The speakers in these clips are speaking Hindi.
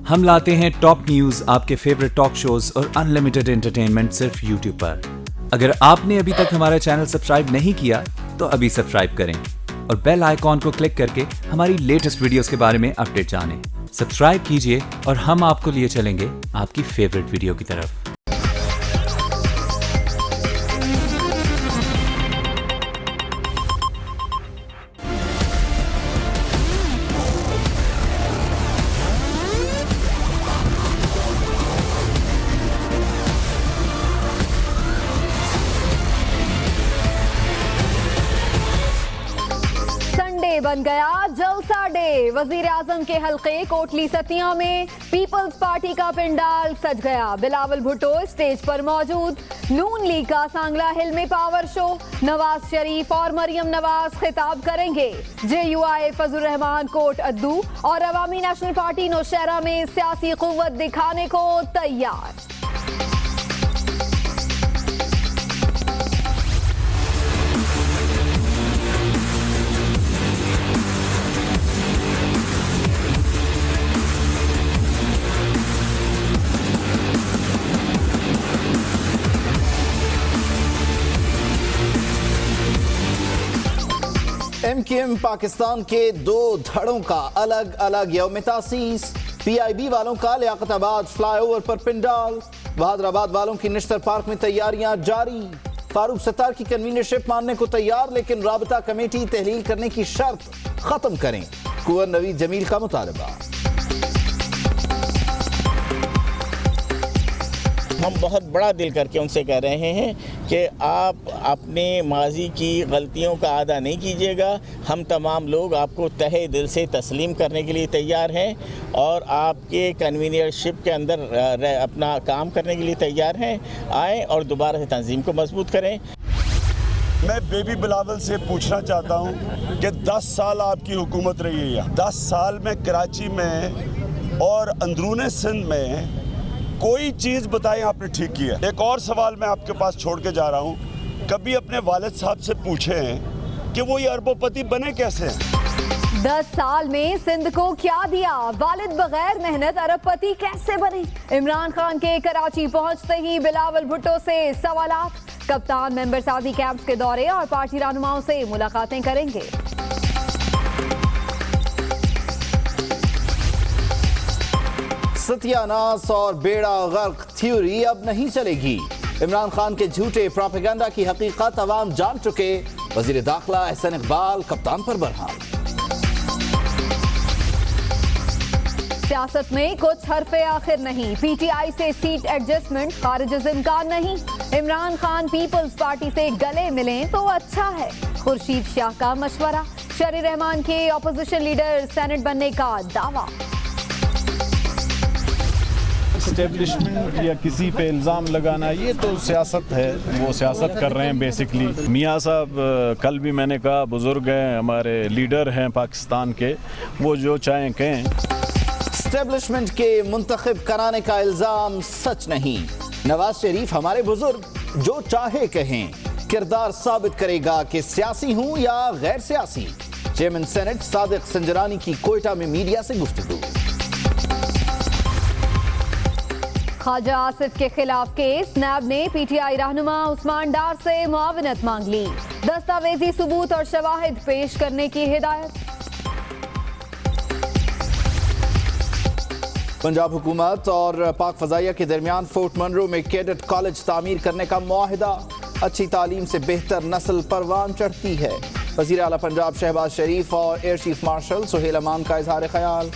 हम लाते हैं टॉप न्यूज, आपके फेवरेट टॉक शोज और अनलिमिटेड एंटरटेनमेंट सिर्फ YouTube पर। अगर आपने अभी तक हमारा चैनल सब्सक्राइब नहीं किया तो अभी सब्सक्राइब करें और बेल आइकॉन को क्लिक करके हमारी लेटेस्ट वीडियोस के बारे में अपडेट जानें। सब्सक्राइब कीजिए और हम आपको लिए चलेंगे आपकी फेवरेट वीडियो की तरफ। बन गया जलसा डे। वजीर आजम के हल्के कोटली सतिया में पीपल्स पार्टी का पंडाल सज गया। बिलावल भुट्टो स्टेज पर मौजूद। नून लीग का सांगला हिल में पावर शो। नवाज शरीफ और मरियम नवाज खिताब करेंगे। JUI फजल रहमान कोट अद्दू और अवामी नेशनल पार्टी नौशहरा में सियासी कुव्वत दिखाने को तैयार। MKM पाकिस्तान के 2 धड़ों का अलग अलग यौम तासीस। PIB वालों का लियाकताबाद फ्लाईओवर पर पंडाल। बहादुराबाद वालों की निश्तर पार्क में तैयारियां जारी। फारूक सत्तार की कन्वीनरशिप मानने को तैयार, लेकिन राबता कमेटी तहलील करने की शर्त खत्म करें, कुंवर नवीद जमील का मुतालबा। हम बहुत बड़ा दिल करके उनसे कह रहे हैं कि आप अपने माजी की गलतियों का आदा नहीं कीजिएगा। हम तमाम लोग आपको तहे दिल से तस्लीम करने के लिए तैयार हैं और आपके कन्वीनरशिप के अंदर अपना काम करने के लिए तैयार हैं। आएँ और दोबारा से तंजीम को मजबूत करें। मैं बेबी बिलावल से पूछना चाहता हूँ कि 10 साल आपकी हुकूमत रही है यहाँ। 10 साल में कराची में और अंदरूने सिंध में कोई चीज़ बताएं आपने ठीक की है। एक और सवाल मैं आपके पास छोड़ के जा रहा हूँ, कभी अपने वालिद साहब से पूछें कि वो ये अरबोपति बने कैसे हैं। 10 साल में सिंध को क्या दिया, वालिद बगैर मेहनत अरबपति कैसे बने। इमरान खान के कराची पहुंचते ही बिलावल भुट्टो से सवालात। कप्तान मेंबर साजी कैंप्स के दौरे और पार्टी रहनुमाओं से मुलाकातें करेंगे। सत्यानाश और बेड़ा गर्क थ्योरी अब नहीं चलेगी। इमरान खान के झूठे प्रोपेगेंडा की हकीकत अवाम जान चुके। वजीर दाखिला एहसन इकबाल कप्तान पर बरहाल। सियासत में कुछ हरफे आखिर नहीं। PTI से सीट एडजस्टमेंट खारिज इम्कान नहीं। इमरान खान पीपल्स पार्टी से गले मिलें तो अच्छा है, खुर्शीद शाह का मशवरा। शरी रहमान के ऑपोजिशन लीडर सेनेट बनने का दावा। एस्टेब्लिशमेंट या किसी पे इल्ज़ाम लगाना ये तो सियासत है, वो सियासत कर रहे हैं बेसिकली। मियाँ साहब कल भी मैंने कहा बुजुर्ग हैं, हमारे लीडर हैं पाकिस्तान के, वो जो चाहें कहें। एस्टेब्लिशमेंट के मुंतखब कराने का इल्ज़ाम सच नहीं। नवाज शरीफ हमारे बुजुर्ग, जो चाहे कहें, किरदार साबित करेगा कि सियासी हूँ या गैर सियासी। चेयरमैन सेनेट सादिक संजरानी की कोयटा में मीडिया से गुफ्तगू। ख्वाजा आसिफ के खिलाफ केस। नैब ने PTI रहनुमा उस्मान डार से मुआवनत मांग ली। दस्तावेजी सबूत और शवाहिद पेश करने की हिदायत। पंजाब हुकूमत और पाक फजाइया के दरमियान फोर्ट मनरो में कैडेट कॉलेज तामीर करने का मुआहिदा। अच्छी तालीम से बेहतर नस्ल परवान चढ़ती है। वज़ीर आला पंजाब शहबाज शरीफ और एयर चीफ मार्शल सुहेल अमान का इजहार ख्याल।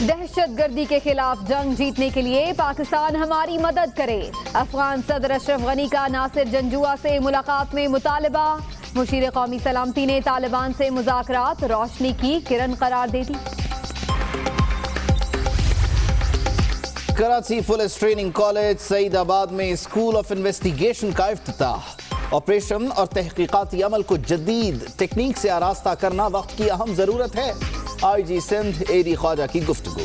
दहशतगर्दी के खिलाफ जंग जीतने के लिए पाकिस्तान हमारी मदद करे। अफगान सदर अशरफ गनी का नासिर जंजुआ से मुलाकात में मुतालबा। मुशीर कौमी सलामती ने तालिबान से मुज़ाकरात रोशनी की किरण करार दे दी। Karachi police training college Saeedabad में स्कूल ऑफ इन्वेस्टिगेशन का इफ्तिताह। ऑपरेशन और तहकीकाती अमल को जदीद टेक्निक से आरास्ता करना वक्त की अहम जरूरत है। IG सिंध AD ख्वाजा की गुफ्तगू।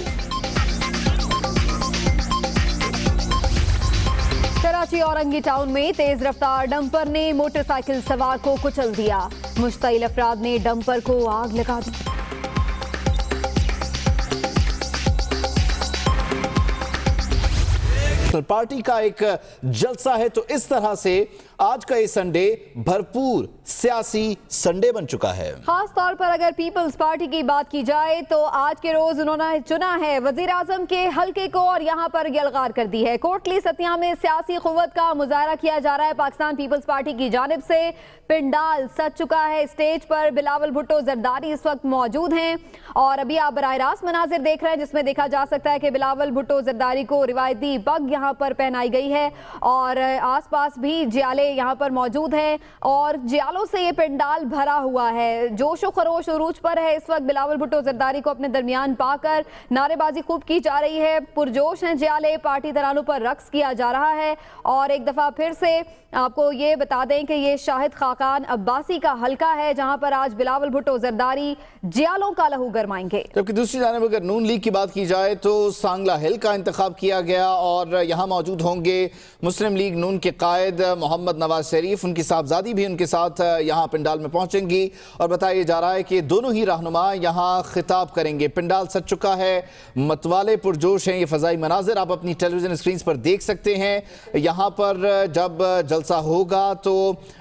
कराची औरंगी टाउन में तेज रफ्तार डंपर ने मोटरसाइकिल सवार को कुचल दिया। मुश्तइल अफराद ने डंपर को आग लगा दी। पार्टी का एक जलसा है, तो इस तरह से आज का ये संडे भरपूर सियासी संडे बन चुका है। खास तौर पर अगर पीपल्स पार्टी की बात की जाए तो आज के रोज उन्होंने चुना है वजीर आजम के हलके को और यहां पर यलगार कर दी है। कोटली सतिया में सियासी कुव्वत का मुजाहरा किया जा रहा है। पाकिस्तान पीपल्स पार्टी की जानिब से पिंडाल सज चुका है। स्टेज पर बिलावल भुट्टो जरदारी इस वक्त मौजूद हैं और अभी आप बराह रास्त मनाजिर देख रहे हैं जिसमें देखा जा सकता है कि बिलावल भुट्टो जरदारी को रिवायती पग यहाँ पर पहनाई गई है और आसपास भी जियाले यहाँ पर मौजूद हैं और जियालों से ये पिंडाल भरा हुआ है। जोशो खरोश उरूज पर है इस वक्त। बिलावल भुट्टो जरदारी को अपने दरमियान पाकर नारेबाजी खूब की जा रही है। पुरजोश हैं जियाले, पार्टी तरानों पर रक्स किया जा रहा है। और एक दफा फिर से आपको ये बता दें कि ये शाहिद खाकान अब्बासी का हलका है जहां पर आज बिलावल भुट्टो जरदारी जियालों का लहू गरमाएंगे। जबकि दूसरी जानिब अगर नून लीग की बात की जाए तो सांगला हिल का इंतखाब किया गया और यहाँ मौजूद होंगे मुस्लिम लीग नून के कायद मोहम्मद नवाज शरीफ। उनकी साहबजादी भी उनके साथ यहाँ पिंडाल में पहुंचेंगी और बताया जा रहा है कि दोनों ही रहनुमा यहाँ खिताब करेंगे। पिंडाल सज चुका है, मतवाले पुरजोश हैं। ये फजाई मनाजिर आप अपनी टेलीविजन स्क्रीन पर देख सकते हैं। यहाँ पर जब जलसा होगा तो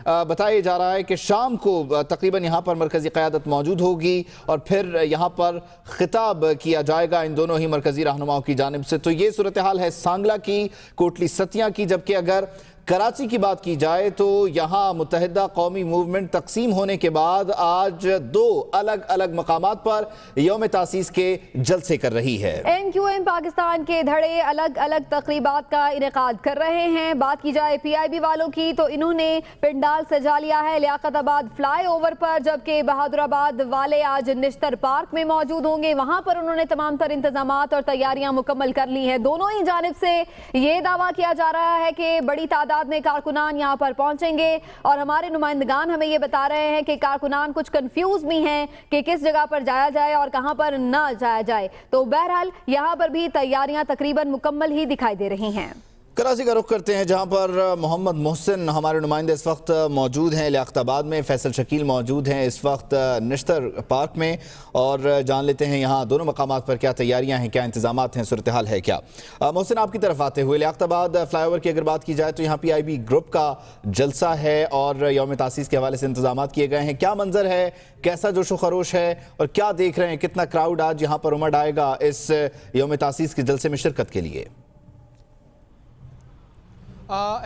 बताया जा रहा है कि शाम को तकरीबन यहाँ पर मरकजी क़यादत मौजूद होगी और फिर यहाँ पर खिताब किया जाएगा इन दोनों ही मरकजी रहनुमाओं की जानिब से। तो ये सूरत हाल है सांगला की, कोटली सतिया की। जबकि अगर कराची की बात की जाए तो यहाँ मुत्तहिदा कौमी मूवमेंट तकसीम होने के बाद आज दो अलग अलग मकामात पर यौम तासीस के जलसे कर रही है। NQM पाकिस्तान के धड़े अलग अलग तकरीबात का इनेकाद कर रहे हैं। बात की जाए PIB वालों की तो इन्होंने पिंडाल सजा लिया है लियाकताबाद फ्लाईओवर पर, जबकि बहादुराबाद वाले आज निश्तर पार्क में मौजूद होंगे। वहां पर उन्होंने तमाम तर इंतजामात और तैयारियां मुकम्मल कर ली हैं। दोनों ही जानिब से ये दावा किया जा रहा है कि बड़ी तादाद में कारकुनान यहां पर पहुंचेंगे और हमारे नुमाइंदगान हमें ये बता रहे हैं कि कारकुनान कुछ कंफ्यूज भी हैं कि किस जगह पर जाया जाए और कहां पर ना जाया जाए। तो बहरहाल यहां पर भी तैयारियां तकरीबन मुकम्मल ही दिखाई दे रही हैं। कराची का रुख करते हैं जहां पर मोहम्मद मोहसिन हमारे नुमाइंदे इस वक्त मौजूद हैं लियाकताबाद में। फैसल शकील मौजूद हैं इस वक्त निश्तर पार्क में और जान लेते हैं यहाँ दोनों मकामात पर क्या तैयारियां हैं, क्या इंतजामात हैं, सूरत हाल है क्या। मोहसिन, आपकी तरफ आते हुए लियाकताबाद फ्लाईओवर की अगर बात की जाए तो यहाँ PIB ग्रुप का जलसा है और यौम तासीस के हवाले से इंतजामात किए गए हैं। क्या मंजर है, कैसा जोशो खरोश है और क्या देख रहे हैं, कितना क्राउड आज यहाँ पर उमड़ आएगा इस यौम तासीस के जलसे में शिरकत के लिए?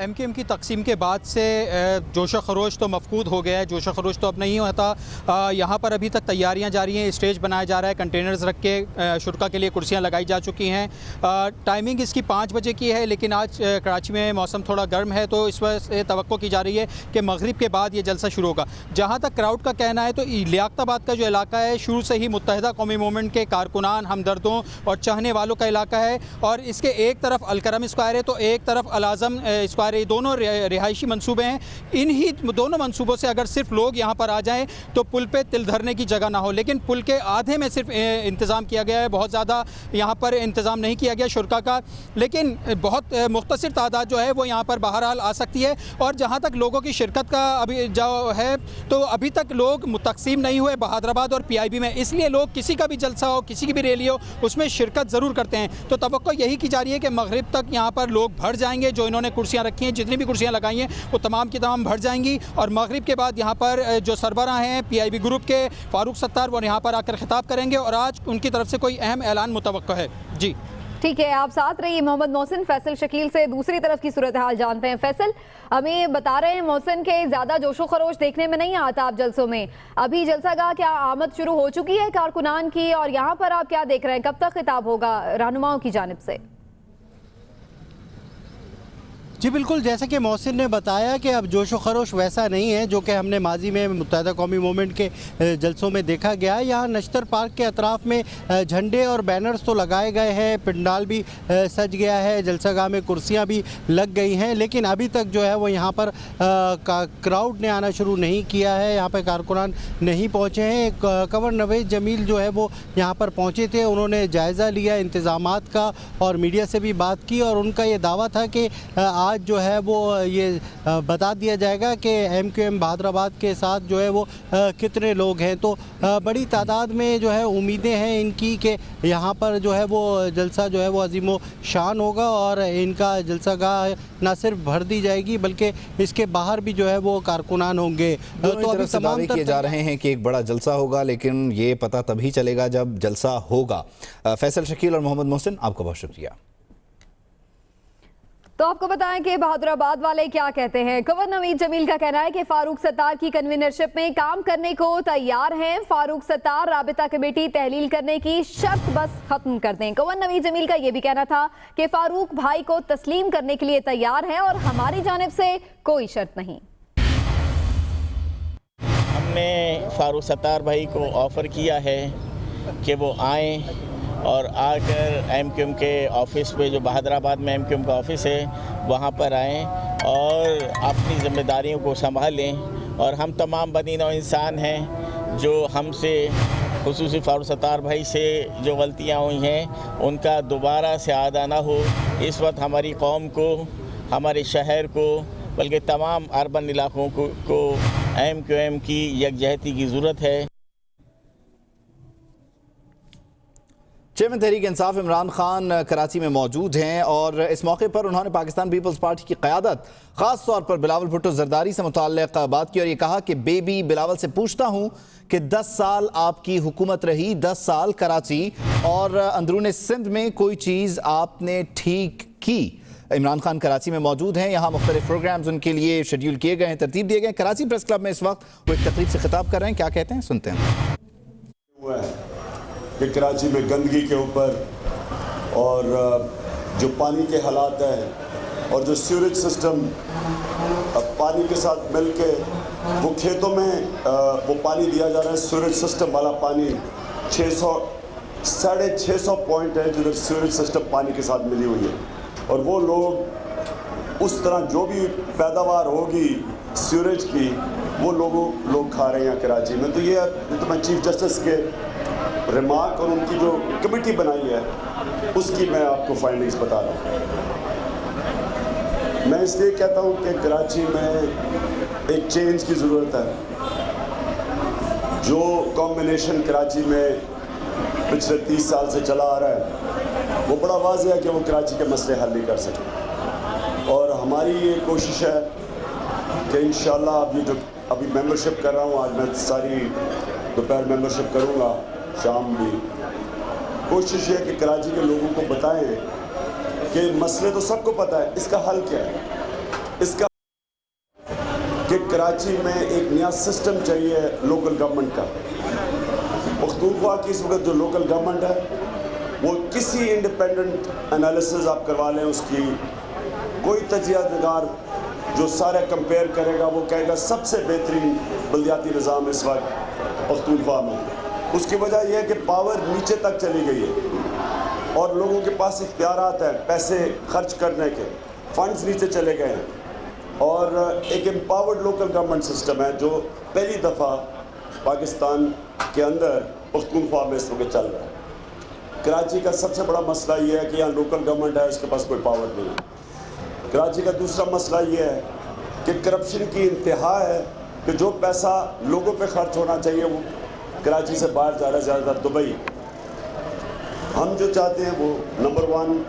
MQM की तकसीम के बाद से जोशो खरोश तो मफकूद हो गया है। जोशो खरोश तो अब नहीं होता। यहाँ पर अभी तक तैयारियाँ जारी हैं। स्टेज बनाया जा रहा है, कंटेनर्स रख के शुरका के लिए कुर्सियाँ लगाई जा चुकी हैं। टाइमिंग इसकी 5 बजे की है, लेकिन आज कराची में मौसम थोड़ा गर्म है तो इस वजह से तवक्को की जा रही है कि मगरिब के बाद ये जलसा शुरू होगा। जहाँ तक क्राउड का कहना है तो लियाकताबाद का जो इलाका है शुरू से ही मुत्तहिदा कौमी मूवमेंट के कारकुनान, हमदर्दों और चाहने वालों का इलाका है और इसके एक तरफ अलकरम स्क्वायर है तो एक तरफ अल आज़म स्क्वायर, ये दोनों रिहायशी मंसूबे हैं। इन्हीं दोनों मंसूबों से अगर सिर्फ लोग यहाँ पर आ जाएं तो पुल पे तिल धरने की जगह ना हो, लेकिन पुल के आधे में सिर्फ इंतज़ाम किया गया है। बहुत ज़्यादा यहाँ पर इंतज़ाम नहीं किया गया शुरका का, लेकिन बहुत मुख्तसर तादाद जो है वो यहाँ पर बहरहाल आ सकती है। और जहाँ तक लोगों की शिरकत का अभी जो है तो अभी तक लोग तकसीम नहीं हुए बहादुराबाद और PIB में, इसलिए लोग किसी का भी जलसा हो, किसी की भी रैली हो, उसमें शिरकत ज़रूर करते हैं। तो तवक्को यही की जा रही है कि मगरिब तक यहाँ पर लोग भर जाएंगे। जो इन्होंने कुर्सियाँ रखी हैं, जितनी भी कुर्सियाँ लगाई हैं वो तमाम की तमाम भर जाएंगी और मगरिब के बाद यहाँ पर जो सरबराह हैं PIB ग्रुप के फारूक सत्तार वो यहाँ पर आकर खिताब करेंगे और आज उनकी तरफ से कोई अहम ऐलान मुतवक्को है। जी ठीक है, आप साथ रहिए मोहम्मद मोहसिन। फैसल शकील से दूसरी तरफ की सूरत हाल जानते हैं। फैसल, हमें बता रहे हैं मोहसिन के ज़्यादा जोशो खरोश देखने में नहीं आता आप जलसों में। अभी जलसागाह क्या आमद शुरू हो चुकी है कारकुनान की और यहाँ पर आप क्या देख रहे हैं, कब तक खिताब होगा रहनुमाओं की जानिब से? जी बिल्कुल, जैसे कि मोहसिन ने बताया कि अब जोशो खरोश वैसा नहीं है जो कि हमने माजी में मुत्तहिदा कौमी मूवमेंट के जलसों में देखा गया है। यहाँ नश्तर पार्क के अतराफ़ में झंडे और बैनर्स तो लगाए गए हैं, पिंडाल भी सज गया है, जलसागाह में कुर्सियाँ भी लग गई हैं, लेकिन अभी तक जो है वो यहाँ पर क्राउड ने आना शुरू नहीं किया है। यहाँ पर कारकुनान नहीं पहुँचे हैं। कंवर नवेद जमील जो है वो यहाँ पर पहुँचे थे, उन्होंने जायज़ा लिया इंतज़ामात का और मीडिया से भी बात की और उनका ये दावा था कि आज जो है वो ये बता दिया जाएगा कि MQM बहादुराबाद के साथ जो है वो कितने लोग हैं। तो बड़ी तादाद में जो है उम्मीदें हैं इनकी कि यहाँ पर जो है वो जलसा जो है वो अजीमो शान होगा और इनका जलसागाह ना सिर्फ भर दी जाएगी बल्कि इसके बाहर भी जो है वो कारकुनान होंगे। तो अभी तमाम किए जा रहे हैं कि एक बड़ा जलसा होगा, लेकिन ये पता तभी चलेगा जब जलसा होगा। फैसल शकील और मोहम्मद मोहसिन, आपका बहुत शुक्रिया। तो आपको बताएं कि बहादुराबाद वाले क्या कहते हैं। गवर्नर नवीद जमील का कहना है कि फारूक सत्तार की कन्वीनरशिप में काम करने को तैयार हैं। फारूक सत्तार राबिता कमेटी तहलील करने की शर्त बस खत्म कर दें। गवर्नर नवीद जमील का यह भी कहना था कि फारूक भाई को तस्लीम करने के लिए तैयार हैं और हमारी जानिब से कोई शर्त नहीं। हमने फारूक सत्तार भाई को ऑफ़र किया है कि वो आएँ और आकर MQM के ऑफिस पे, जो बहादुराबाद में MQM का ऑफिस है, वहाँ पर आएँ और अपनी ज़िम्मेदारियों को संभालें। और हम तमाम बनी नौ इंसान हैं जो हमसे, खुसूसी फारूक सत्तार भाई से जो गलतियाँ हुई हैं उनका दोबारा से आदा ना हो। इस वक्त हमारी कौम को, हमारे शहर को, बल्कि तमाम अर्बन इलाकों को MQM की यकजहती की ज़रूरत है। चेयरमैन तहरीक इंसाफ इमरान खान कराची में मौजूद हैं और इस मौके पर उन्होंने पाकिस्तान पीपल्स पार्टी की क़यादत, ख़ास तौर पर बिलावल भुट्टो जरदारी से मुताल्लिक़ बात की और ये कहा कि बेबी बिलावल से पूछता हूँ कि 10 साल आपकी हुकूमत रही, 10 साल कराची और अंदरूनी सिंध में कोई चीज़ आपने ठीक की। इमरान खान कराची में मौजूद हैं, यहाँ मुख्तलिफ प्रोग्राम्स उनके लिए शेड्यूल किए गए हैं, तरतीब दिए गए हैं। कराची प्रेस क्लब में इस वक्त वो एक तकरीब से खिताब कर रहे हैं, क्या कहते हैं सुनते हैं। कि कराची में गंदगी के ऊपर और जो पानी के हालात हैं और जो सीवरेज सिस्टम पानी के साथ मिल के वो खेतों में वो पानी दिया जा रहा है, सीवरेज सिस्टम वाला पानी 600-650 पॉइंट है जिधर सीवरेज सिस्टम पानी के साथ मिली हुई है और वो लोग उस तरह जो भी पैदावार होगी सीवरेज की वो लोग खा रहे हैं कराची में। तो ये तो मैं चीफ जस्टिस के रिमार्क और उनकी जो कमेटी बनाई है उसकी मैं आपको फाइंडिंग्स बता रहा हूँ। मैं इसलिए कहता हूँ कि कराची में एक चेंज की ज़रूरत है। जो कॉम्बिनेशन कराची में पिछले 30 साल से चला आ रहा है वो बड़ा वाज़ेह है कि वो कराची के मसले हल नहीं कर सके और हमारी ये कोशिश है कि इंशाल्लाह अब ये जो अभी मेंबरशिप कर रहा हूँ, आज मैं सारी दोपहर मेंबरशिप करूँगा, शाम भी कोशिश है कि कराची के लोगों को बताएं कि मसले तो सबको पता है, इसका हल क्या है। इसका कि कराची में एक नया सिस्टम चाहिए लोकल गवर्नमेंट का। पख्तूनख्वा की इस वक्त जो लोकल गवर्नमेंट है वो किसी इंडिपेंडेंट एनालिसिस आप करवा लें, उसकी कोई तजियातगार जो सारे कंपेयर करेगा वो कहेगा सबसे बेहतरीन बल्दियाती निज़ाम इस वक्त पख्तूनख्वा में। उसकी वजह यह है कि पावर नीचे तक चली गई है और लोगों के पास इख्तियारात हैं पैसे खर्च करने के, फंड्स नीचे चले गए हैं और एक एम्पावर्ड लोकल गवर्नमेंट सिस्टम है जो पहली दफ़ा पाकिस्तान के अंदर पख्तूनख्वा में इस वक्त चल रहा है। कराची का सबसे बड़ा मसला ये है कि यहाँ लोकल गवर्नमेंट है, उसके पास कोई पावर नहीं है। कराची का दूसरा मसला ये है कि करप्शन की इंतहा है कि जो पैसा लोगों पे खर्च होना चाहिए वो कराची से बाहर जा रहा है, ज़्यादातर दुबई। हम जो चाहते हैं वो नंबर 1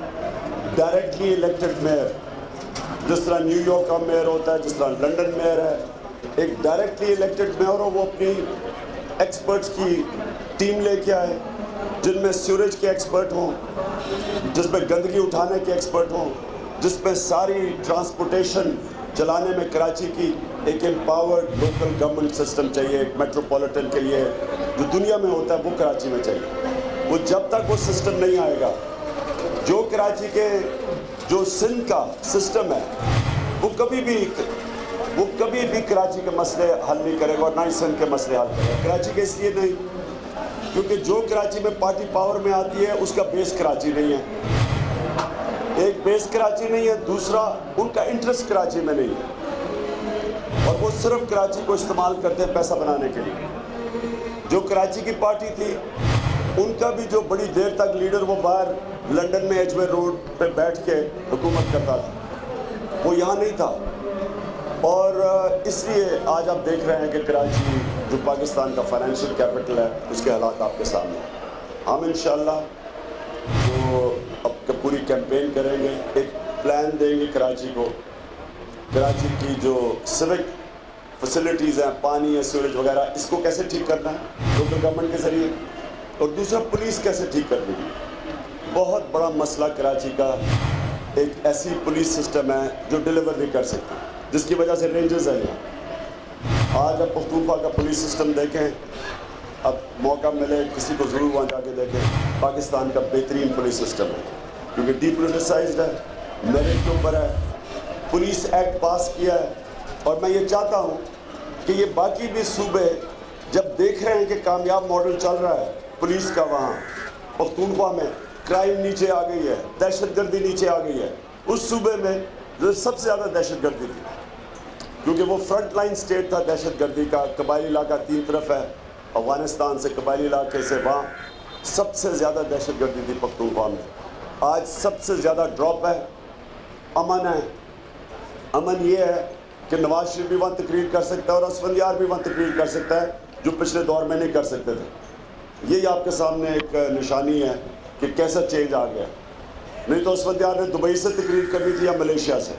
डायरेक्टली इलेक्टेड मेयर, जिस तरह न्यूयॉर्क का मेयर होता है, जिस तरह लंदन मेयर है, एक डायरेक्टली इलेक्टेड मेयर हो, वो अपनी एक्सपर्ट्स की टीम लेके आए जिनमें सीवरेज के एक्सपर्ट हों, जिसमें गंदगी उठाने के एक्सपर्ट हों, जिसमें सारी ट्रांसपोर्टेशन चलाने में कराची की एक एम्पावर्ड लोकल गवर्नमेंट सिस्टम चाहिए। एक मेट्रोपॉलिटन के लिए जो दुनिया में होता है वो कराची में चाहिए। वो जब तक वो सिस्टम नहीं आएगा, जो कराची के जो सिंध का सिस्टम है वो कभी भी कराची के मसले हल नहीं करेगा और ना ही सिंध के मसले हल करेगा। कराची के इसलिए नहीं क्योंकि जो कराची में पार्टी पावर में आती है उसका बेस कराची नहीं है। एक बेस कराची नहीं है, दूसरा उनका इंटरेस्ट कराची में नहीं है और वो सिर्फ कराची को इस्तेमाल करते हैं पैसा बनाने के लिए। जो कराची की पार्टी थी उनका भी जो बड़ी देर तक लीडर वो बाहर लंदन में एजवे रोड पे बैठ के हुकूमत करता था। वो यहाँ नहीं था, और इसलिए आज आप देख रहे हैं कि कराची जो पाकिस्तान का फाइनेंशियल कैपिटल है उसके हालात आपके सामने। हम इंशाल्लाह जो अब पूरी कैंपेन करेंगे, एक प्लान देंगे कराची को, कराची की जो सिविक फैसिलिटीज़ हैं, पानी है, सीवरेज वगैरह, इसको कैसे ठीक करना है लोकल गवर्नमेंट के ज़रिए, और दूसरा पुलिस कैसे ठीक करनी है। बहुत बड़ा मसला कराची का एक ऐसी पुलिस सिस्टम है जो डिलीवर नहीं कर सकती, जिसकी वजह से रेंजेस हैं यहाँ। आज आप पख्तूनख्वा का पुलिस सिस्टम देखें, अब मौका मिले किसी को ज़रूर वहाँ जाके देखें, पाकिस्तान का बेहतरीन पुलिस सिस्टम है, क्योंकि डीपोलिटिसाइज्ड है, मेरिट के ऊपर है, पुलिस एक्ट पास किया है। और मैं ये चाहता हूँ कि ये बाकी भी सूबे जब देख रहे हैं कि कामयाब मॉडल चल रहा है पुलिस का, वहाँ पख्तूनख्वा में क्राइम नीचे आ गई है, दहशतगर्दी नीचे आ गई है, उस सूबे में जो सबसे ज़्यादा दहशतगर्दी थी, क्योंकि वो फ्रंट लाइन स्टेट था दहशतगर्दी का। कबायली इलाका तीन तरफ है, अफगानिस्तान से कबायली इलाके से, वहाँ सबसे ज़्यादा दहशतगर्दी थी पख्तूनख्वा में। आज सबसे ज़्यादा ड्रॉप है, अमन है। अमन ये है कि नवाज शरीफ भी वहाँ तकरीर कर सकता है और असफंदियार भी वहाँ तकरीर कर सकता है, जो पिछले दौर में नहीं कर सकते थे। यही आपके सामने एक निशानी है कि कैसा चेंज आ गया। नहीं तो असफंदियार ने दुबई से तकरीर करनी थी या मलेशिया से।